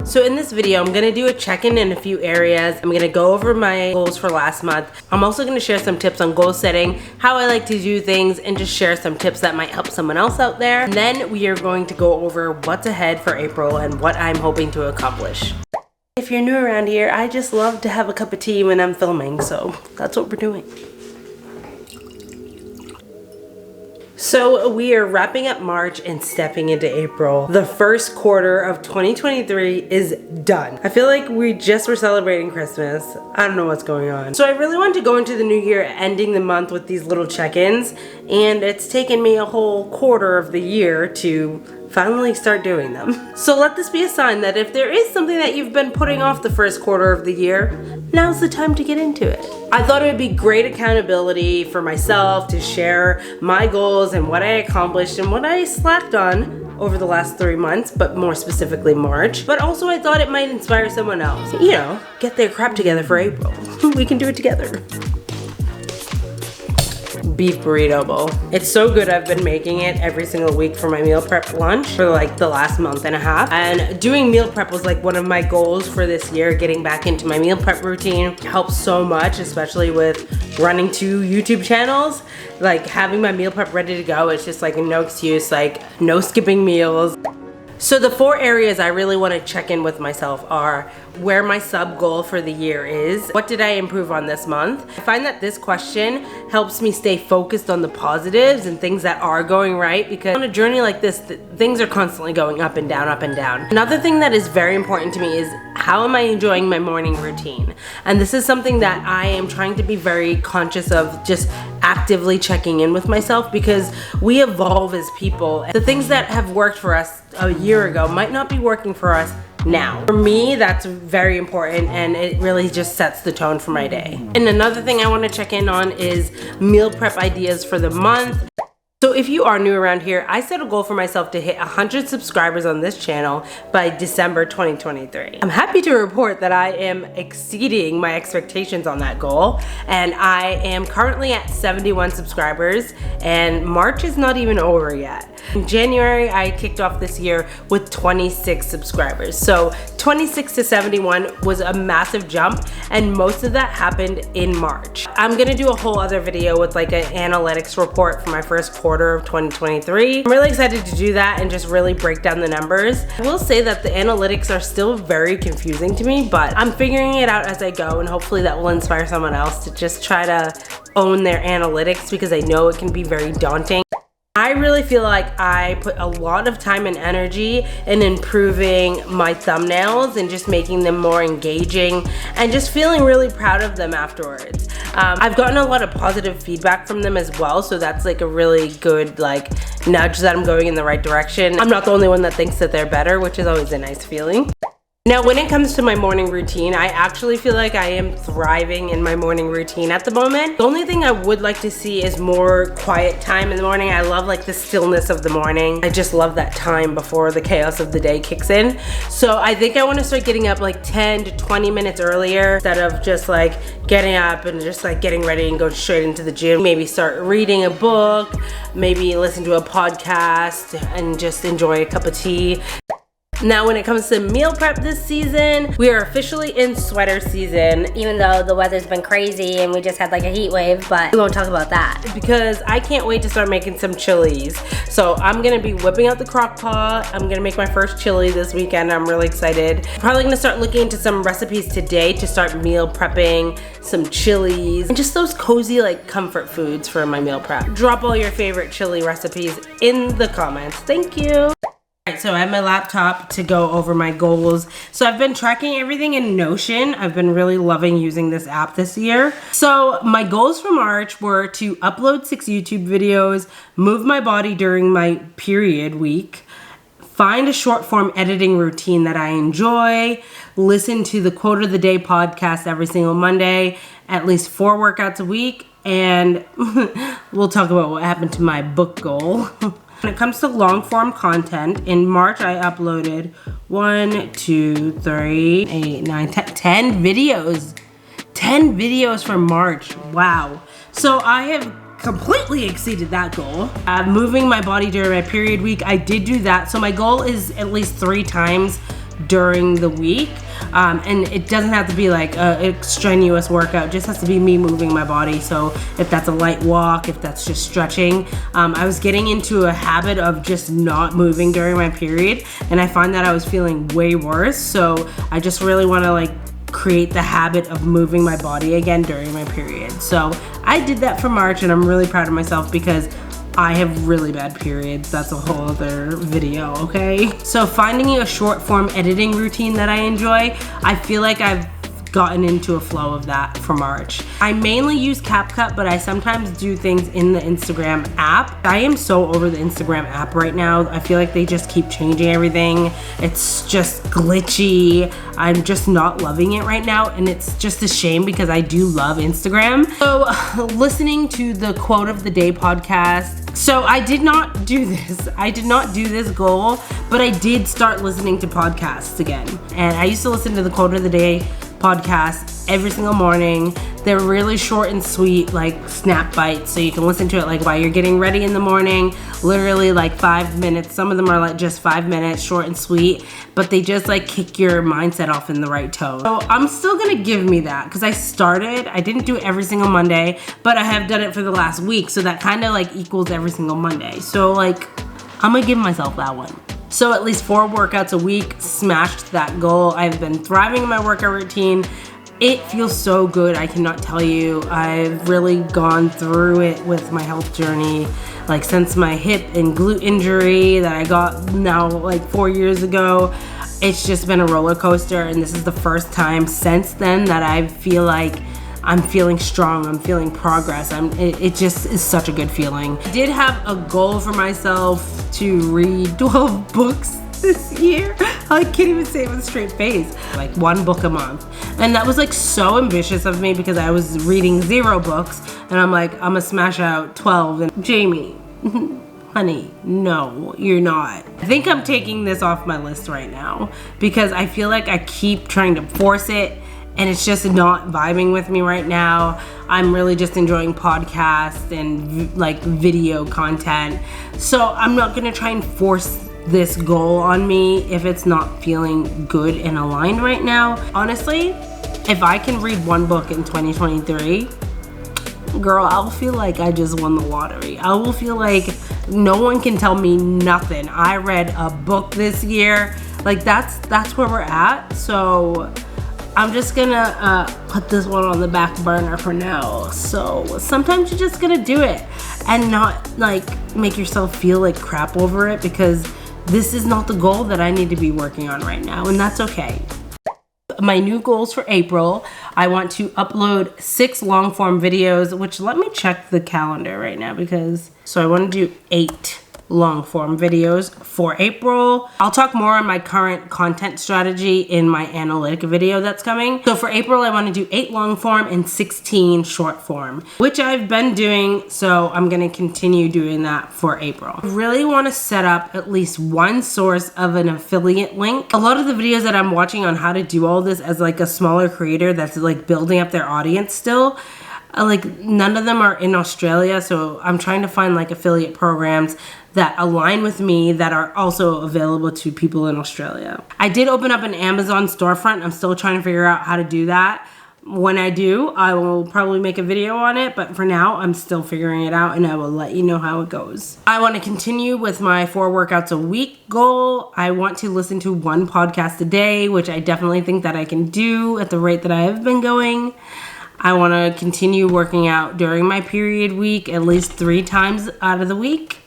So in this video, I'm gonna do a check-in in a few areas. I'm gonna go over my goals for last month. I'm also gonna share some tips on goal setting, how I like to do things, and just share some tips that might help someone else out there. And then we are going to go over what's ahead for April and what I'm hoping to accomplish. If you're new around here, I just love to have a cup of tea when I'm filming, so that's what we're doing. So we are wrapping up March and stepping into April. The first quarter of 2023 is done. I feel like we just were celebrating Christmas. I don't know what's going on. So I really wanted to go into the new year ending the month with these little check-ins, and it's taken me a whole quarter of the year to finally start doing them. So let this be a sign that if there is something that you've been putting off the first quarter of the year, now's the time to get into it. I thought it would be great accountability for myself to share my goals and what I accomplished and what I slacked on over the last 3 months, but more specifically March. But also I thought it might inspire someone else. You know, get their crap together for April. We can do it together. Beef burrito bowl. It's so good. I've been making it every single week for my meal prep lunch for like the last month and a half. And doing meal prep was like one of my goals for this year. Getting back into my meal prep routine helps so much, especially with running 2 YouTube channels. Like having my meal prep ready to go, it's just like no excuse, like no skipping meals. So the 4 areas I really want to check in with myself are where my sub goal for the year is, what did I improve on this month. I find that this question helps me stay focused on the positives and things that are going right, because on a journey like this, things are constantly going up and down, up and down. Another thing that is very important to me is how am I enjoying my morning routine? And this is something that I am trying to be very conscious of, just actively checking in with myself, because we evolve as people. The things that have worked for us a year ago might not be working for us now. For me, that's very important, and it really just sets the tone for my day. And another thing I want to check in on is meal prep ideas for the month. So if you are new around here, I set a goal for myself to hit 100 subscribers on this channel by December 2023. I'm happy to report that I am exceeding my expectations on that goal, and I am currently at 71 subscribers, and March is not even over yet. In January, I kicked off this year with 26 subscribers. So 26 to 71 was a massive jump, and most of that happened in March. I'm gonna do a whole other video with like an analytics report for my first quarter of 2023. I'm really excited to do that and just really break down the numbers. I will say that the analytics are still very confusing to me, but I'm figuring it out as I go, and hopefully that will inspire someone else to just try to own their analytics, because I know it can be very daunting. I really feel like I put a lot of time and energy in improving my thumbnails and just making them more engaging and just feeling really proud of them afterwards. I've gotten a lot of positive feedback from them as well, so that's like a really good like nudge that I'm going in the right direction. I'm not the only one that thinks that they're better, which is always a nice feeling. Now, when it comes to my morning routine, I actually feel like I am thriving in my morning routine at the moment. The only thing I would like to see is more quiet time in the morning. I love like the stillness of the morning. I just love that time before the chaos of the day kicks in. So I think I want to start getting up like 10 to 20 minutes earlier, instead of just like getting up and just like getting ready and go straight into the gym. Maybe start reading a book, maybe listen to a podcast and just enjoy a cup of tea. Now, when it comes to meal prep this season, we are officially in sweater season. Even though the weather's been crazy and we just had like a heat wave, but we won't talk about that. Because I can't wait to start making some chilies. So I'm gonna be whipping out the crock pot. I'm gonna make my first chili this weekend. I'm really excited. Probably gonna start looking into some recipes today to start meal prepping some chilies and just those cozy like comfort foods for my meal prep. Drop all your favorite chili recipes in the comments. Thank you. So I have my laptop to go over my goals. So I've been tracking everything in Notion. I've been really loving using this app this year. So my goals for March were to upload 6 YouTube videos, move my body during my period week, find a short form editing routine that I enjoy, listen to the Quote of the Day podcast every single Monday, at least 4 workouts a week, and we'll talk about what happened to my book goal. When it comes to long form content, in March I uploaded 10 videos. 10 videos for March. Wow. So I have completely exceeded that goal. Moving my body during my period week, I did do that. So my goal is at least 3 times during the week. And it doesn't have to be like a strenuous workout, it just has to be me moving my body. So if that's a light walk, if that's just stretching, I was getting into a habit of just not moving during my period, and I find that I was feeling way worse. So I just really want to like create the habit of moving my body again during my period. So I did that for March, and I'm really proud of myself because I have really bad periods. That's a whole other video, okay? So finding a short form editing routine that I enjoy, I feel like I've gotten into a flow of that for March. I mainly use CapCut, but I sometimes do things in the Instagram app. I am so over the Instagram app right now. I feel like they just keep changing everything. It's just glitchy. I'm just not loving it right now, and it's just a shame because I do love Instagram. So listening to the quote of the day podcast. So I did not do this. I did not do this goal, but I did start listening to podcasts again. And I used to listen to the quote of the day podcast every single morning. They're really short and sweet, like snap bites, so you can listen to it like while you're getting ready in the morning, literally like 5 minutes. Some of them are like just 5 minutes, short and sweet, but they just like kick your mindset off in the right tone. So I'm still gonna give me that because I didn't do it every single Monday, but I have done it for the last week, so that kind of like equals every single Monday. So like I'm gonna give myself that one. So at least 4 workouts a week, smashed that goal. I've been thriving in my workout routine. It feels so good, I cannot tell you. I've really gone through it with my health journey, like since my hip and glute injury that I got now like 4 years ago. It's just been a roller coaster, and this is the first time since then that I feel like I'm feeling strong, I'm feeling progress. It just is such a good feeling. I did have a goal for myself to read 12 books this year. I can't even say it with a straight face. Like 1 book a month. And that was like so ambitious of me because I was reading 0 books, and I'm like, I'm gonna smash out 12. And Jamie, honey, no, you're not. I think I'm taking this off my list right now because I feel like I keep trying to force it, and it's just not vibing with me right now. I'm really just enjoying podcasts and like video content. So I'm not gonna try and force this goal on me if it's not feeling good and aligned right now. Honestly, if I can read 1 book in 2023, girl, I'll feel like I just won the lottery. I will feel like no one can tell me nothing. I read a book this year. Like that's where we're at. So I'm just gonna put this one on the back burner for now. So sometimes you're just gonna do it and not like make yourself feel like crap over it, because this is not the goal that I need to be working on right now, and that's okay. My new goals for April, I want to upload 6 long form videos, which let me check the calendar right now so I want to do 8 long form videos for April. I'll talk more on my current content strategy in my analytic video that's coming. So for April, I want to do 8 long form and 16 short form, which I've been doing. So I'm going to continue doing that for April. I really want to set up at least 1 source of an affiliate link. A lot of the videos that I'm watching on how to do all this as like a smaller creator that's like building up their audience still, like none of them are in Australia, so I'm trying to find like affiliate programs that align with me that are also available to people in Australia. I did open up an Amazon storefront. I'm still trying to figure out how to do that. When I do, I will probably make a video on it, but for now, I'm still figuring it out, and I will let you know how it goes. I want to continue with my 4 workouts a week goal. I want to listen to 1 podcast a day, which I definitely think that I can do at the rate that I have been going. I want to continue working out during my period week at least 3 times out of the week.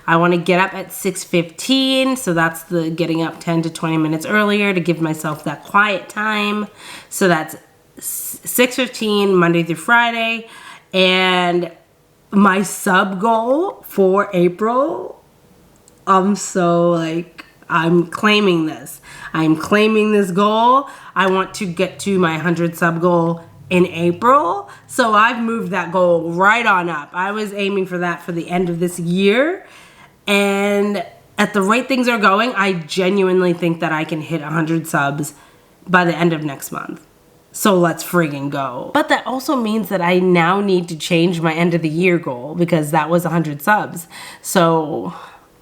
I want to get up at 6:15, so that's the getting up 10 to 20 minutes earlier to give myself that quiet time. So that's 6:15 Monday through Friday. And my sub goal for April, I'm claiming this. I'm claiming this goal. I want to get to my 100 sub goal in April. So I've moved that goal right on up. I was aiming for that for the end of this year. And at the rate things are going, I genuinely think that I can hit 100 subs by the end of next month. So let's friggin' go. But that also means that I now need to change my end of the year goal because that was 100 subs. So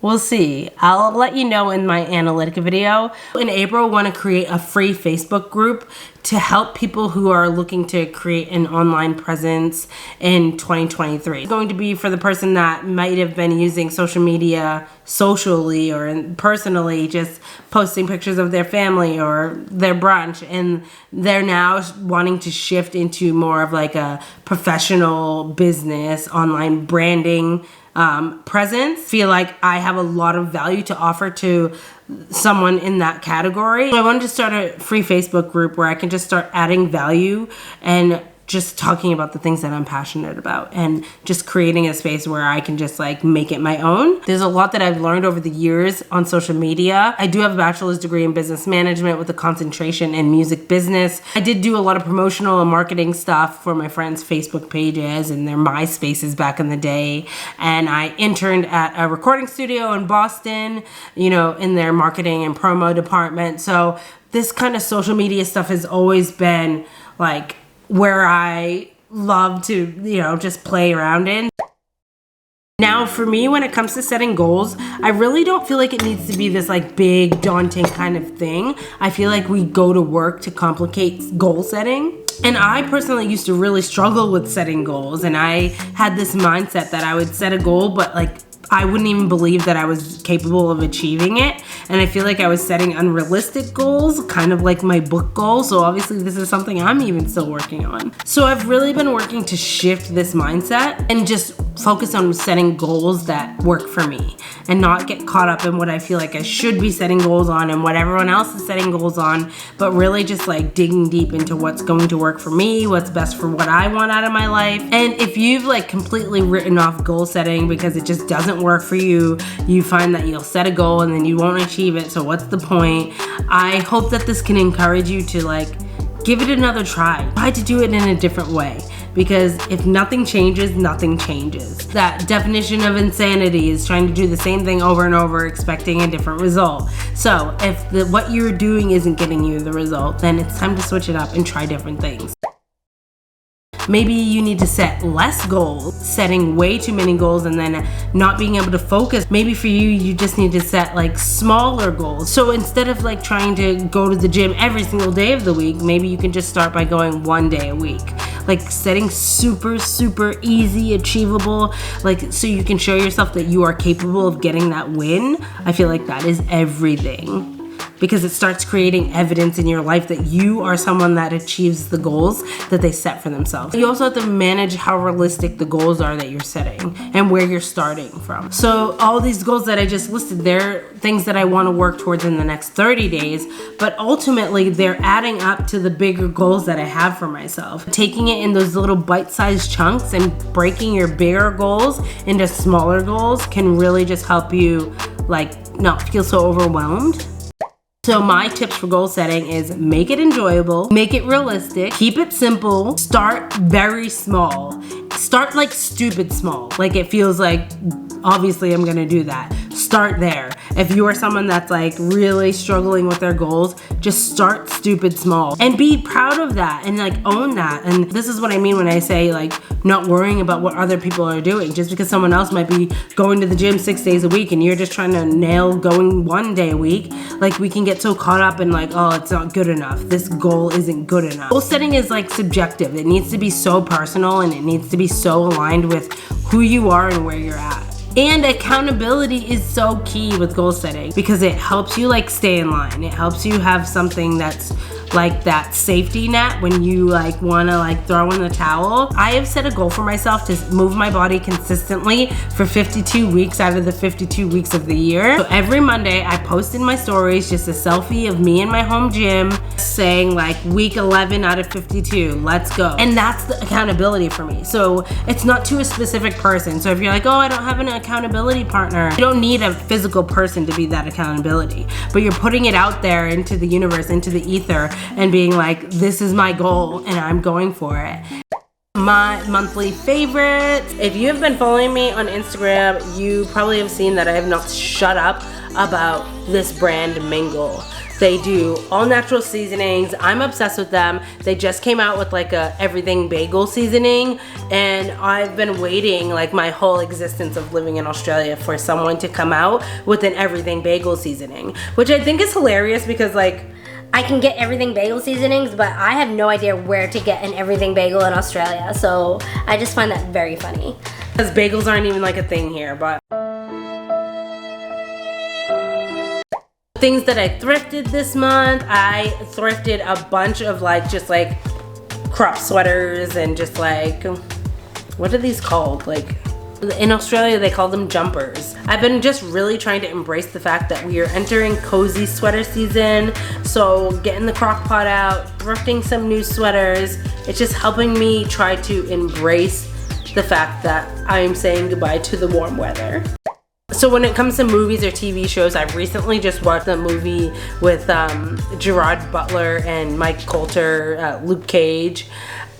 We'll see. I'll let you know in my analytic video. In April, I want to create a free Facebook group to help people who are looking to create an online presence in 2023. It's going to be for the person that might have been using social media socially or personally, just posting pictures of their family or their brunch, and they're now wanting to shift into more of like a professional business online branding presence. Feel like I have a lot of value to offer to someone in that category. So I wanted to start a free Facebook group where I can just start adding value and just talking about the things that I'm passionate about and just creating a space where I can just like make it my own. There's a lot that I've learned over the years on social media. I do have a bachelor's degree in business management with a concentration in music business. I did do a lot of promotional and marketing stuff for my friends' Facebook pages and their MySpaces back in the day. And I interned at a recording studio in Boston, you know, in their marketing and promo department. So this kind of social media stuff has always been like where I love to, you know, just play around in. Now, for me, when it comes to setting goals, I really don't feel like it needs to be this like big, daunting kind of thing. I feel like we go to work to complicate goal setting. And I personally used to really struggle with setting goals. And I had this mindset that I would set a goal, but like I wouldn't even believe that I was capable of achieving it. And I feel like I was setting unrealistic goals, kind of like my book goal. So obviously this is something I'm even still working on. So I've really been working to shift this mindset and just focus on setting goals that work for me and not get caught up in what I feel like I should be setting goals on and what everyone else is setting goals on, but really just like digging deep into what's going to work for me, what's best for what I want out of my life. And if you've like completely written off goal setting because it just doesn't work for you, you find that you'll set a goal and then you won't achieve it, so what's the point? I hope that this can encourage you to like give it another try. Try to do it in a different way, because if nothing changes, nothing changes. That definition of insanity is trying to do the same thing over and over, expecting a different result. So if what you're doing isn't getting you the result, then it's time to switch it up and try different things. Maybe you need to set less goals, setting way too many goals and then not being able to focus. Maybe for you, you just need to set like smaller goals. So instead of like trying to go to the gym every single day of the week, maybe you can just start by going one day a week. Like setting super easy, achievable, like so you can show yourself that you are capable of getting that win. I feel like that is everything, because it starts creating evidence in your life that you are someone that achieves the goals that they set for themselves. You also have to manage how realistic the goals are that you're setting and where you're starting from. So all these goals that I just listed, they're things that I want to work towards in the next 30 days, but ultimately they're adding up to the bigger goals that I have for myself. Taking it in those little bite-sized chunks and breaking your bigger goals into smaller goals can really just help you like not feel so overwhelmed. So my tips for goal setting is make it enjoyable, make it realistic, keep it simple, start very small. Start like stupid small. Like it feels like, obviously I'm gonna do that. Start there. If you are someone that's like really struggling with their goals, just start stupid small and be proud of that and like own that. And this is what I mean when I say like not worrying about what other people are doing. Just because someone else might be going to the gym 6 days a week and you're just trying to nail going 1 day a week, like we can get so caught up in like, oh, it's not good enough. This goal isn't good enough. Goal setting is like subjective. It needs to be so personal and it needs to be so aligned with who you are and where you're at. And accountability is so key with goal setting because it helps you like stay in line. It helps you have something that's like that safety net when you like wanna like throw in the towel. I have set a goal for myself to move my body consistently for 52 weeks out of the 52 weeks of the year. So every Monday I post in my stories just a selfie of me in my home gym saying like week 11 out of 52, let's go. And that's the accountability for me. So it's not to a specific person. So if you're like, oh, I don't have an accountability partner, you don't need a physical person to be that accountability, but you're putting it out there into the universe, into the ether, and being like, this is my goal and I'm going for it. My monthly favorites. If you have been following me on Instagram, you probably have seen that I have not shut up about this brand Mingle. They do all natural seasonings. I'm obsessed with them. They just came out with like a everything bagel seasoning, and I've been waiting like my whole existence of living in Australia for someone to come out with an everything bagel seasoning, which I think is hilarious because like I can get everything bagel seasonings, but I have no idea where to get an everything bagel in Australia. So I just find that very funny. Because bagels aren't even like a thing here, but things that I thrifted this month, I thrifted a bunch of like just like crop sweaters and just like, what are these called? Like in Australia they call them jumpers. I've been just really trying to embrace the fact that we are entering cozy sweater season, so getting the crock pot out, thrifting some new sweaters, it's just helping me try to embrace the fact that I am saying goodbye to the warm weather. So when it comes to movies or TV shows, I've recently just watched a movie with Gerard Butler and Mike Coulter, Luke Cage,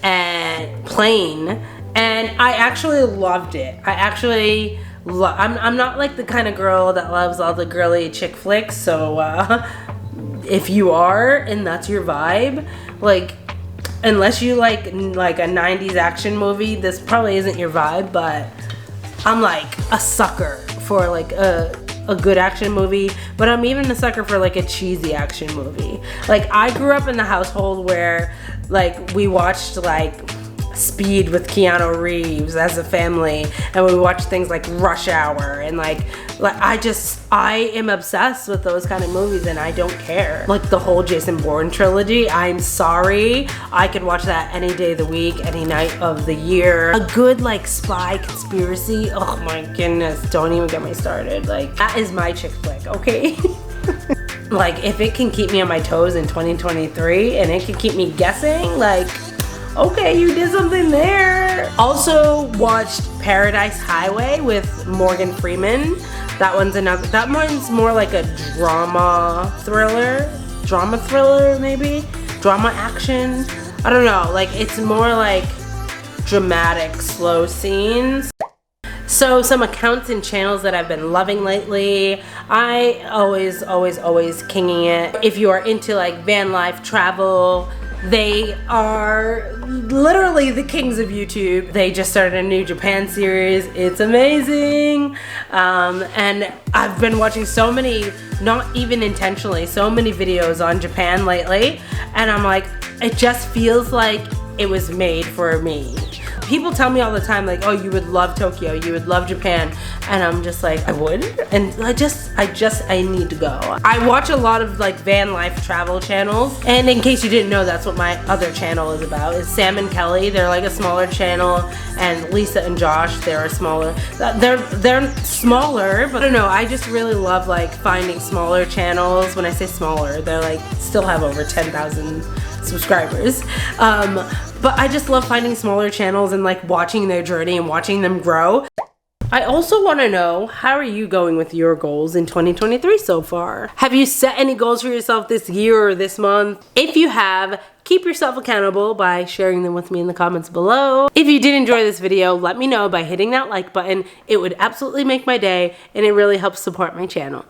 and Plane, and I actually loved it. I'm not like the kind of girl that loves all the girly chick flicks, so if you are and that's your vibe, like unless you like a 90s action movie, this probably isn't your vibe, but I'm like a sucker for like a good action movie, but I'm even a sucker for like a cheesy action movie. Like I grew up in the household where like we watched like Speed with Keanu Reeves as a family, and we watched things like Rush Hour, and like I am obsessed with those kind of movies, and I don't care. Like the whole Jason Bourne trilogy, I'm sorry, I could watch that any day of the week, any night of the year. A good like spy conspiracy, oh my goodness, don't even get me started. Like that is my chick flick, okay? Like if it can keep me on my toes in 2023 and it can keep me guessing, like okay, you did something there. Also watched Paradise Highway with Morgan Freeman. That one's more like a drama thriller maybe? Drama action? I don't know, like it's more like dramatic, slow scenes. So some accounts and channels that I've been loving lately, I always kinging it. If you are into like van life, travel, they are literally the kings of YouTube. They just started a new Japan series. It's amazing. And I've been watching so many, not even intentionally, so many videos on Japan lately. And I'm like, it just feels like it was made for me. People tell me all the time like, oh, you would love Tokyo, you would love Japan, and I'm just like, I would, and I need to go. I watch a lot of like van life travel channels, and in case you didn't know, that's what my other channel is about. It's Sam and Kelly. They're like a smaller channel, and Lisa and Josh, they're smaller, but I don't know, I just really love like finding smaller channels. When I say smaller, they're like still have over 10,000 subscribers, but I just love finding smaller channels and like watching their journey and watching them grow. I also want to know, how are you going with your goals in 2023 so far? Have you set any goals for yourself this year or this month? If you have, keep yourself accountable by sharing them with me in the comments below. If you did enjoy this video, let me know by hitting that like button. It would absolutely make my day, and it really helps support my channel.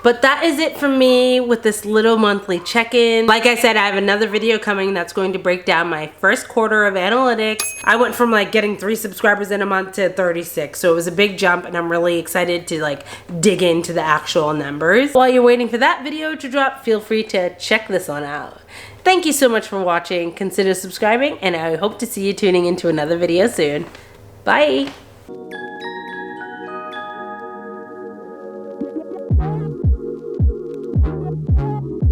But that is it from me with this little monthly check-in. Like I said, I have another video coming that's going to break down my first quarter of analytics. I went from like getting 3 subscribers in a month to 36, so it was a big jump, and I'm really excited to like dig into the actual numbers. While you're waiting for that video to drop, feel free to check this one out. Thank you so much for watching. Consider subscribing, and I hope to see you tuning into another video soon. Bye!